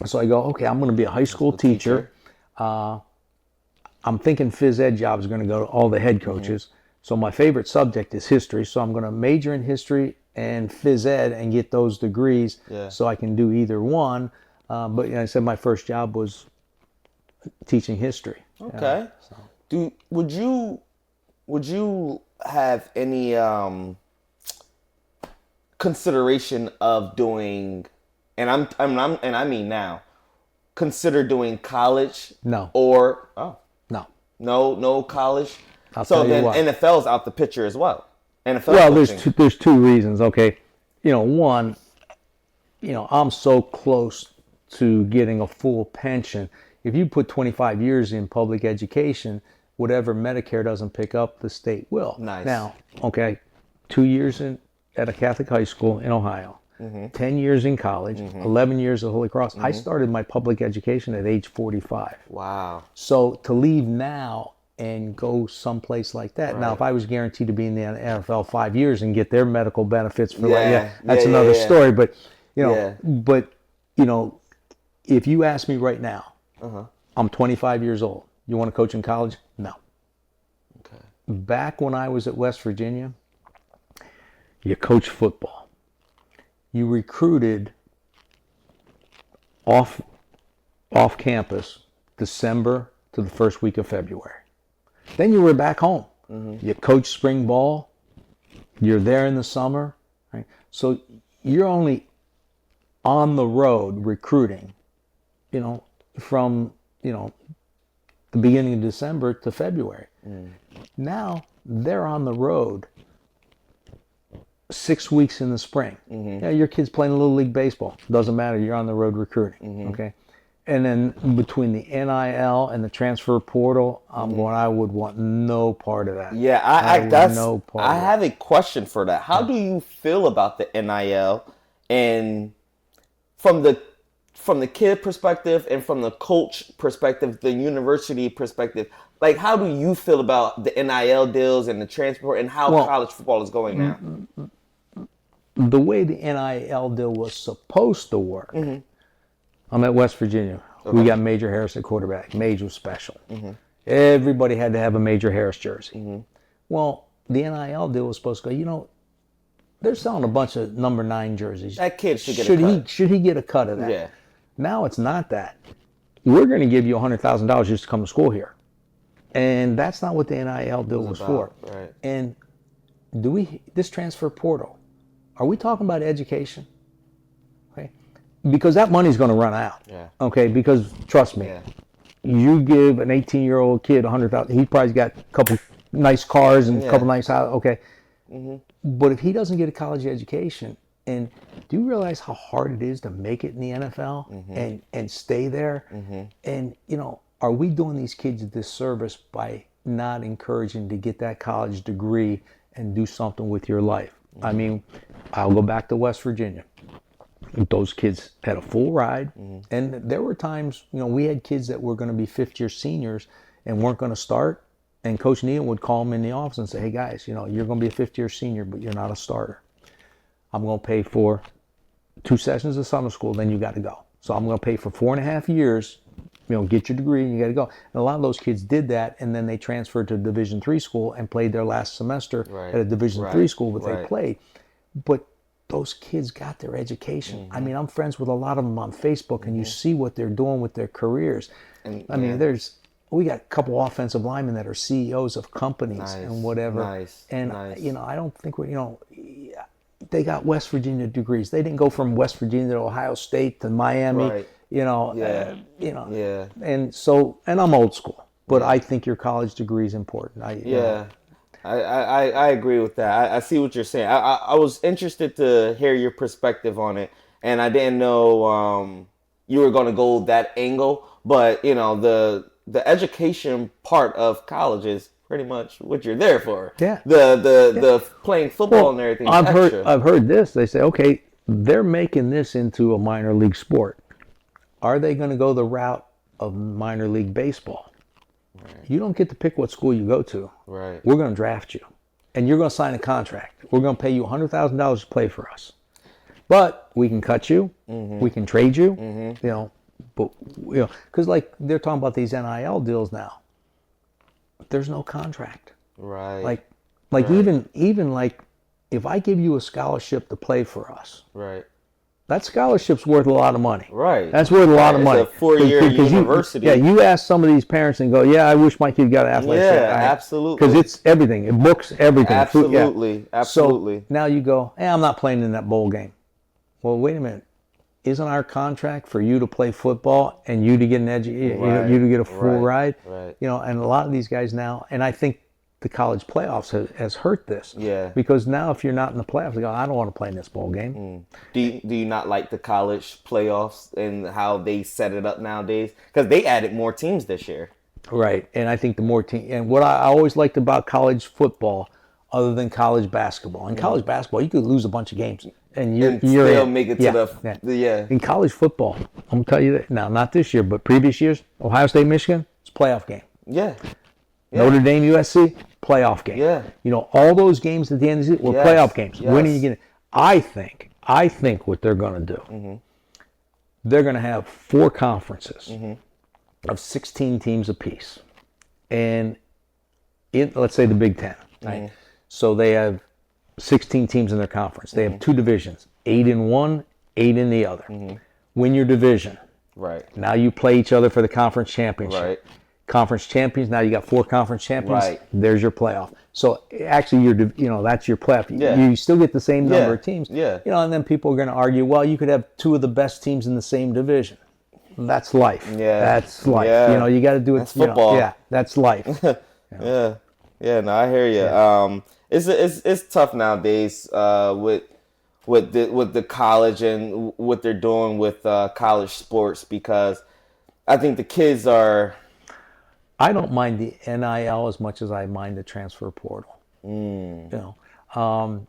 So I go, okay, I'm going to be a high school teacher. I'm thinking phys ed job is going to go to all the head coaches. So my favorite subject is history. So I'm going to major in history and phys ed and get those degrees so I can do either one. But I said my first job was teaching history. Okay. Would you have any consideration of doing, and I mean now, consider doing college? No. Or no college. So then NFL's out the picture as well. NFL. Well, there's two reasons. Okay, one, I'm so close to getting a full pension. If you put 25 years in public education, whatever Medicare doesn't pick up, the state will. Nice. Now, okay, 2 years at a Catholic high school in Ohio, 10 years in college, 11 years at Holy Cross. I started my public education at age 45. Wow. So to leave now and go someplace like that. Now, if I was guaranteed to be in the NFL 5 years and get their medical benefits for that's another story. But, if you ask me right now, I'm 25 years old. You want to coach in college? No. Okay. Back when I was at West Virginia, you coached football. You recruited off campus December to the first week of February. Then you were back home. You coach spring ball. You're there in the summer. Right? So you're only on the road recruiting, from, the beginning of December to February. Now they're on the road 6 weeks in the spring. Your kid's playing Little League Baseball. Doesn't matter. You're on the road recruiting. Okay. And then between the NIL and the transfer portal, I would want no part of that. Yeah, I have a question for that. How do you feel about the NIL, and from the kid perspective and from the coach perspective, the university perspective? Like, how do you feel about the NIL deals and the transfer and how college football is going now? The way the NIL deal was supposed to work. I'm at West Virginia. Okay. We got Major Harris at quarterback. Mage was special. Everybody had to have a Major Harris jersey. Well, the NIL deal was supposed to go, they're selling a bunch of number 9 jerseys. That kid should get a cut. Should he get a cut of that? Yeah. Now it's not that. We're going to give you $100,000 just to come to school here. And that's not what the NIL deal was for. Right. And this transfer portal, are we talking about education? Okay. Because that money's going to run out. Yeah. Okay. Because trust me, you give an 18-year-old kid $100,000, he probably got a couple nice cars and a couple nice houses. Okay. But if he doesn't get a college education, and do you realize how hard it is to make it in the NFL and stay there? And are we doing these kids a disservice by not encouraging to get that college degree and do something with your life? I mean, I'll go back to West Virginia. Those kids had a full ride, and there were times, we had kids that were going to be fifth-year seniors and weren't going to start, and Coach Neal would call them in the office and say, hey guys, you're going to be a fifth-year senior, but you're not a starter. I'm going to pay for 2 sessions of summer school, then you got to go. So I'm going to pay for 4.5 years, get your degree and you got to go. And a lot of those kids did that, and then they transferred to Division III school and played their last semester at a Division III school, but they played. But those kids got their education. I mean, I'm friends with a lot of them on Facebook, and you see what they're doing with their careers. And I mean, we got a couple offensive linemen that are CEOs of companies and whatever. I don't think they got West Virginia degrees. They didn't go from West Virginia to Ohio State to Miami. And I'm old school, but I think your college degree is important. I agree with that. I see what you're saying. I was interested to hear your perspective on it, and I didn't know you were going to go that angle. But the education part of college is pretty much what you're there for. Yeah. The playing football and everything. I've heard this. They say, okay, they're making this into a minor league sport. Are they going to go the route of minor league baseball? Right. You don't get to pick what school you go to. Right. We're going to draft you, and you're going to sign a contract. We're going to pay you $100,000 to play for us, but we can cut you. We can trade you. Because like they're talking about these NIL deals now. There's no contract. Right. Like even like if I give you a scholarship to play for us, Right. that scholarship's worth a lot of money. Right. That's worth a lot of money. It's a 4-year university. You ask some of these parents and go, yeah, I wish my kid got an athletic trainer. Absolutely. Because it's everything. It books everything. Absolutely. Absolutely. So now you go, hey, I'm not playing in that bowl game. Well, wait a minute. Isn't our contract for you to play football and you to get an you to get a full ride? Right. And a lot of these guys now, and I think the college playoffs has hurt this. Yeah. Because now if you're not in the playoffs, you go, I don't want to play in this bowl game. Do you not like the college playoffs and how they set it up nowadays? Because they added more teams this year. Right. And I think the more and what I always liked about college football, other than college basketball, in college basketball, you could lose a bunch of games. And you're still in. make it to In college football, I'm going to tell you that now, not this year, but previous years, Ohio State, Michigan, it's a playoff game. Yeah. Notre Dame, USC, playoff game. Yeah. All those games at the end of the season were playoff games. Yes. Winning again. I think what they're going to do, they're going to have 4 conferences of 16 teams apiece. And let's say the Big Ten, right? So they have 16 teams in their conference. They have 2 divisions, 8 in one, 8 in the other. Win your division. Right. Now you play each other for the conference championship. Right. Conference champions. Now you got 4 conference champions. Right. There's your playoff. So actually, that's your playoff. Yeah. You still get the same number of teams. Yeah. And then people are going to argue, well, you could have 2 of the best teams in the same division. That's life. Yeah. That's life. Yeah. You got to do it. That's football. That's life. Yeah. Yeah. No, I hear you. Yeah. It's tough nowadays with the college and what they're doing with college sports, because I think the kids are. I don't mind the NIL as much as I mind the transfer portal. I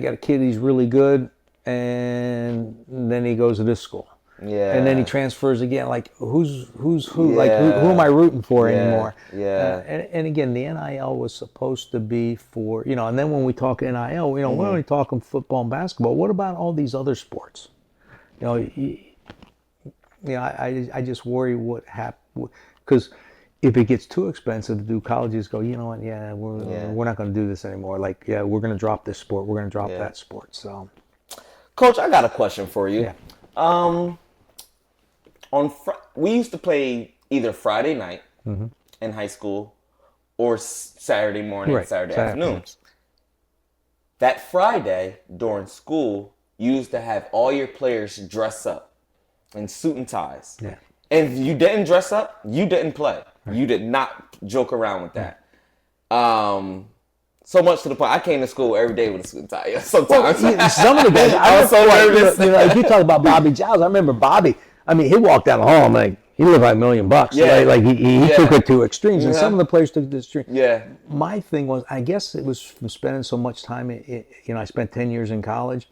got a kid, he's really good, and then he goes to this school. Yeah. And then he transfers again. Like, who's who? Yeah. Like, who am I rooting for anymore? Yeah. And again, the NIL was supposed to be for, and then when we talk NIL, we're only talking football and basketball. What about all these other sports? I just worry what happens, because if it gets too expensive to do, colleges go, you know what? Yeah, we're not going to do this anymore. Like, we're going to drop this sport. We're going to drop that sport. So, Coach, I got a question for you. Yeah. We used to play either Friday night in high school or Saturday morning, Saturday afternoons. That Friday during school, you used to have all your players dress up in suit and ties. Yeah. And if you didn't dress up, you didn't play. Right. You did not joke around with that. So much to the point, I came to school every day with a suit and tie. Sometimes. Well, some of the guys, I was so nervous. Like, you talk about Bobby Giles. I remember Bobby. I mean, he walked down the hall and like, he lived like $1 million. Yeah. Like he took it to extremes, and some of the players took it to extremes. Yeah. My thing was, I guess it was from spending so much time. I spent 10 years in college.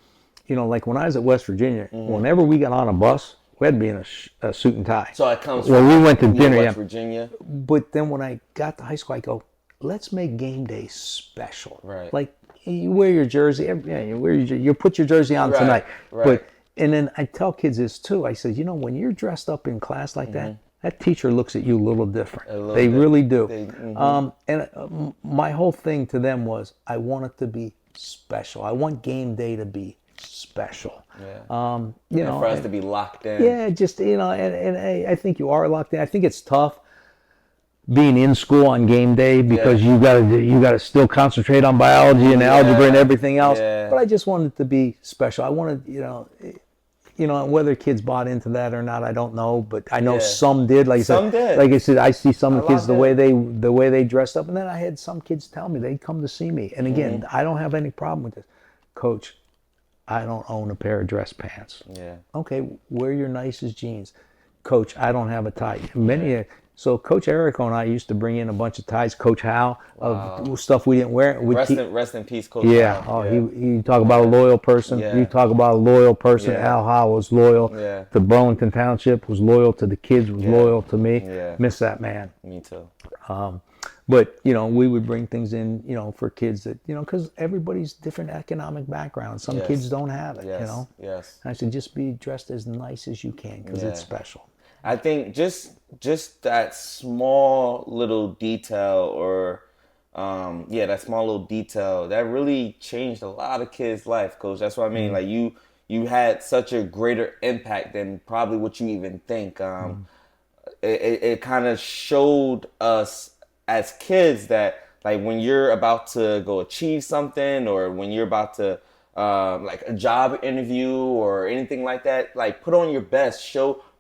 Like when I was at West Virginia, whenever we got on a bus, we had to be in a suit and tie. So it comes from we went to dinner, West Virginia. But then when I got to high school, I go, let's make game day special. Right. Like, you wear your jersey. You put your jersey on tonight. Right. And then I tell kids this too. I said, when you're dressed up in class like that teacher looks at you a little different. They really do. And my whole thing to them was, I want it to be special. I want game day to be special. Yeah. For us to be locked in. Yeah, just and I think you are locked in. I think it's tough being in school on game day because you gotta still concentrate on biology and algebra and everything else. Yeah. But I just wanted it to be special. I wanted, whether kids bought into that or not, I don't know. But I know some did. Like I said, I see some of the kids the way they dressed up, and then I had some kids tell me they'd come to see me. And again, I don't have any problem with this, Coach. I don't own a pair of dress pants. Yeah. Okay, wear your nicest jeans. Coach, I don't have a tie. So Coach Erico and I used to bring in a bunch of ties. Coach Howe of stuff we didn't wear. Rest in peace, Coach Howe. Oh, he talk about a loyal person. Yeah. You talk about a loyal person. Al Howe was loyal to Burlington Township, was loyal to the kids, was loyal to me. Yeah. Miss that man. Me too. But, we would bring things in, for kids that, because everybody's different economic background. Some kids don't have it, Yes. And I said, just be dressed as nice as you can because it's special. I think just that small little detail or that small little detail that really changed a lot of kids' life, Coach. That's what I mean. Like you had such a greater impact than probably what you even think. It kind of showed us as kids that like when you're about to go achieve something, or when you're about to like a job interview or anything like that, like put on your best,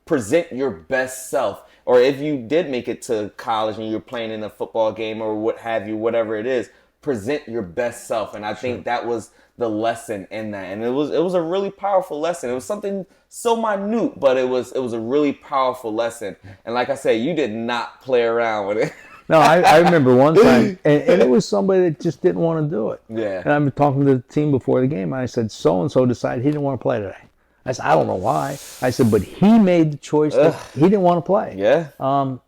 present your best self. Or if you did make it to college and you're playing in a football game or what have you, whatever it is, present your best self. And I think that was the lesson in that. And it was a really powerful lesson. It was something so minute, but it was a really powerful lesson. And like I said, you did not play around with it. No, I remember one time, and it was somebody that just didn't want to do it. Yeah. And I've been talking to the team before the game, and I said, so-and-so decided he didn't want to play today. I said, I don't know why. I said, but he made the choice that he didn't want to play. Yeah. And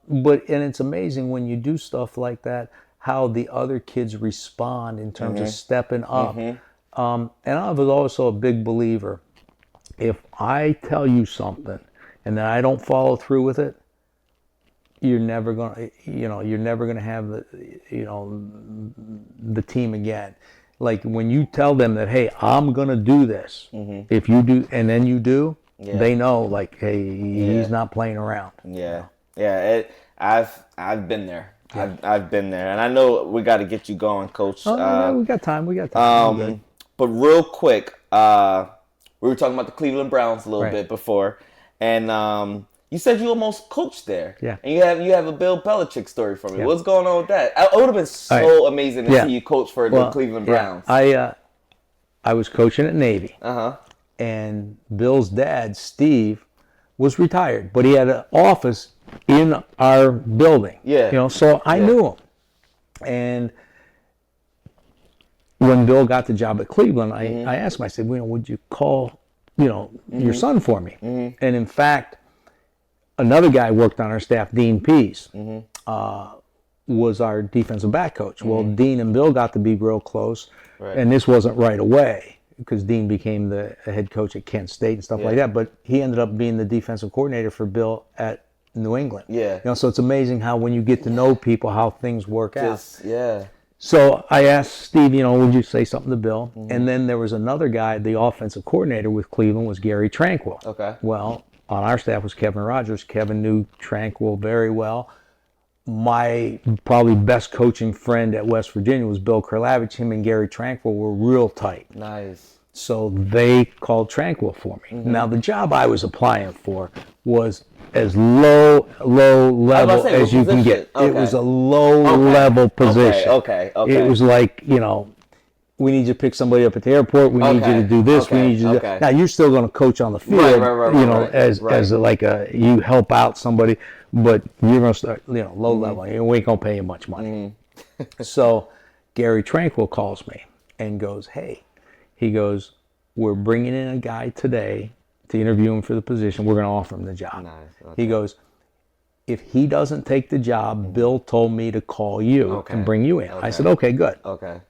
it's amazing when you do stuff like that, how the other kids respond in terms of stepping up. And I was also a big believer. If I tell you something and then I don't follow through with it, you're never gonna have the team again. Like when you tell them that, hey, I'm gonna do this. If you do, and then you do, they know, like, hey, he's not playing around. Yeah, I've been there. Yeah. I've been there, and I know we got to get you going, Coach. No, we got time. But real quick, we were talking about the Cleveland Browns a little bit before, and you said you almost coached there. Yeah. And you have a Bill Belichick story for me. Yeah. What's going on with that? It would have been so amazing to see you coach for the Cleveland Browns. I was coaching at Navy. And Bill's dad, Steve, was retired, but he had an office in our building. Yeah. So I knew him. And when Bill got the job at Cleveland, I asked him, I said, would you call, your son for me? And in fact, another guy worked on our staff, Dean Pease, was our defensive back coach. Well, Dean and Bill got to be real close, and this wasn't right away because Dean became the head coach at Kent State and stuff like that, but he ended up being the defensive coordinator for Bill at New England. Yeah. So it's amazing how when you get to know people, how things work out. Yeah. So I asked Steve, would you say something to Bill? And then there was another guy, the offensive coordinator with Cleveland was Gary Tranquil. Okay. Well, on our staff was Kevin Rogers. Kevin knew Tranquil very well. My probably best coaching friend at West Virginia was Bill Kurlavich. Him and Gary Tranquil were real tight. Nice. So they called Tranquil for me. Now, the job I was applying for was as low level as you can get. Okay. It was a low level position. Okay. It was like, we need you to pick somebody up at the airport. We need you to do this. We need you to do that. Now, you're still going to coach on the field, as like you help out somebody, but you're going to start, low level. We ain't going to pay you much money. So Gary Tranquil calls me and goes, hey, he goes, we're bringing in a guy today to interview him for the position. We're going to offer him the job. Nice. Okay. He goes, if he doesn't take the job, Bill told me to call you and bring you in. I said, okay, good. Okay.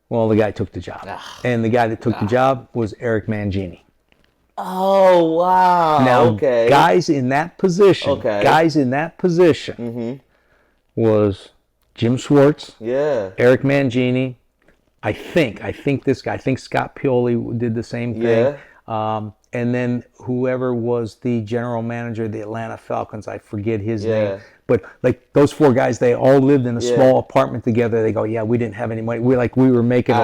Well, the guy took the job. And the guy that took the job was Eric Mangini. Oh, wow. Now, guys in that position, was Jim Schwartz, Eric Mangini. I think this guy, Scott Pioli did the same thing. And then whoever was the general manager of the Atlanta Falcons, I forget his name. But like those four guys, they all lived in a small apartment together. They go, we didn't have any money. We were making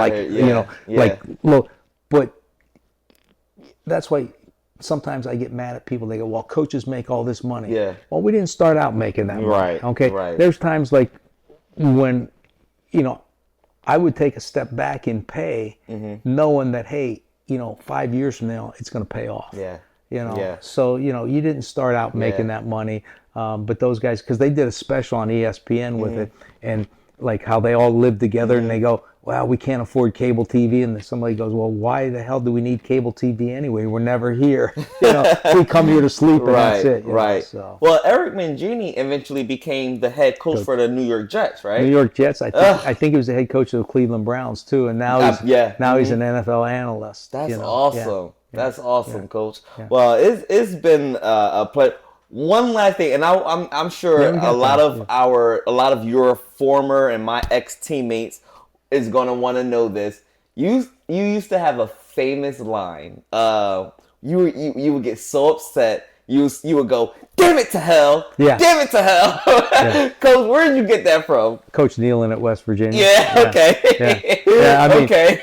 look. But that's why sometimes I get mad at people. They go, well, coaches make all this money. Well, we didn't start out making that money. Okay. There's times like when, I would take a step back in pay, knowing that, hey, 5 years from now, it's going to pay off. So, you didn't start out making that money. But those guys, because they did a special on ESPN with it, and like how they all live together, and they go, well, we can't afford cable TV. And then somebody goes, well, why the hell do we need cable TV anyway? We're never here. We come here to sleep, and that's it. So. Well, Eric Mangini eventually became the head coach for the New York Jets, right? New York Jets. I think he was the head coach of the Cleveland Browns too, and now he's an NFL analyst. That's awesome. That's awesome, Coach. Well, it's been a pleasure. one last thing, and I'm sure a lot of your former and my ex teammates is gonna want to know this. You used to have a famous line. You would get so upset. You would go, "Damn it to hell! Yeah. Damn it to hell!" Yeah. Coach, where did you get that from? Coach Nealon at West Virginia. Yeah. Okay. Yeah. I mean, okay.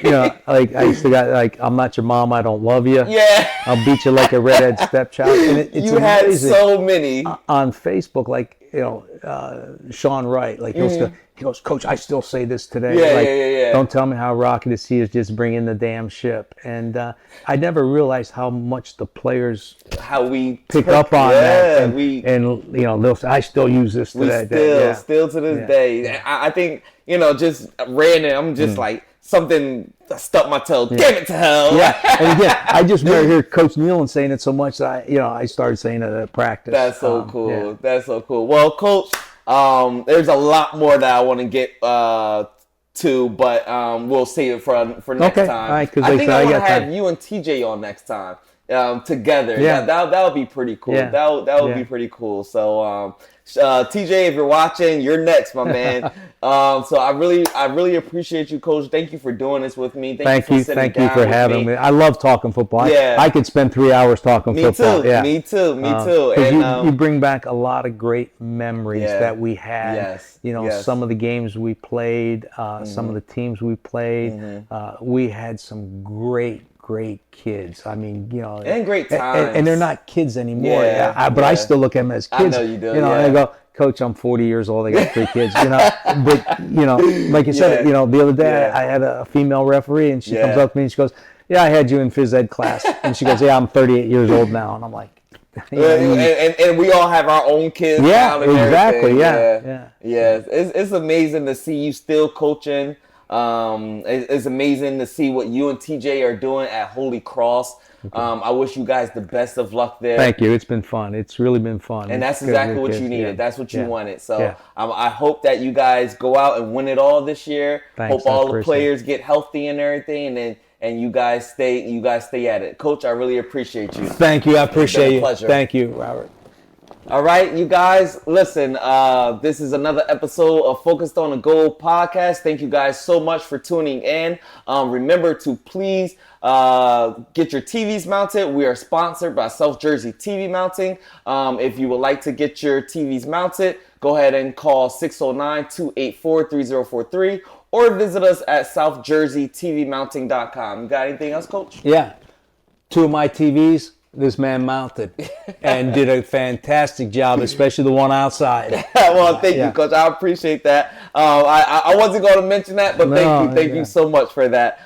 like I used to got like, "I'm not your mom. I don't love you. Yeah. I'll beat you like a redhead stepchild." And it's you had amazing. so many on Facebook. Like Sean Wright. Like he goes, "Coach, I still say this today. Yeah. Don't tell me how rocky the sea is. Just bring in the damn ship." And I never realized how much the players pick up on that. And they'll say, "I still use this today." Still to this day. I think just random. I'm just like something stuck my toe. Damn it to hell! Yeah, and again, I just remember hear Coach Nealon saying it so much that I started saying it at practice. That's so cool. Yeah. That's so cool. Well, Coach, there's a lot more that I want to get to, but we'll save it for next time. All right, I think I want to have you and TJ on next time together. Yeah, that would be pretty cool. Yeah. That would be pretty cool. So, TJ, if you're watching, you're next, my man. So I really appreciate you, Coach. Thank you for doing this with me. Thank you for having me. I love talking football. Yeah. I could spend 3 hours talking football. Too. Yeah. Me too. And you bring back a lot of great memories that we had. Yes. Some of the games we played, some of the teams we played. We had some great kids. I mean, and great times. And they're not kids anymore. But I still look at them as kids. I know you do. And I go, "Coach, I'm 40 years old. I got 3 kids." But like you said, the other day I had a female referee, and she comes up to me and she goes, "Yeah, I had you in phys ed class," and she goes, "Yeah, I'm 38 years old now," and I'm like. And we all have our own kids. Yeah, exactly. Yeah. It's amazing to see you still coaching. It's amazing to see what you and TJ are doing at Holy Cross. I wish you guys the best of luck there. Thank you. It's been fun. It's really been fun. And that's exactly what you needed. That's what you wanted. So I hope that you guys go out and win it all this year. Thanks, hope all the players get healthy and everything, and you guys stay at it. Coach, I really appreciate you. Thank you. I appreciate you. Pleasure. Thank you, Robert. All right, you guys, listen, this is another episode of Focused on the Goal podcast. Thank you guys so much for tuning in. Remember to please get your TVs mounted. We are sponsored by South Jersey TV Mounting. If you would like to get your TVs mounted, go ahead and call 609-284-3043 or visit us at southjerseytvmounting.com. You got anything else, Coach? Yeah. 2 of my TVs, this man mounted and did a fantastic job, especially the one outside. Well, thank you, Coach. I appreciate that. I wasn't going to mention that, but thank you so much for that.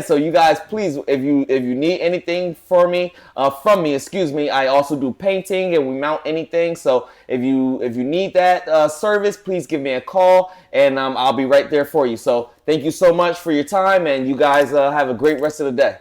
So you guys, please, if you need anything from me, I also do painting and we mount anything. So if you need that service, please give me a call and I'll be right there for you. So thank you so much for your time, and you guys have a great rest of the day.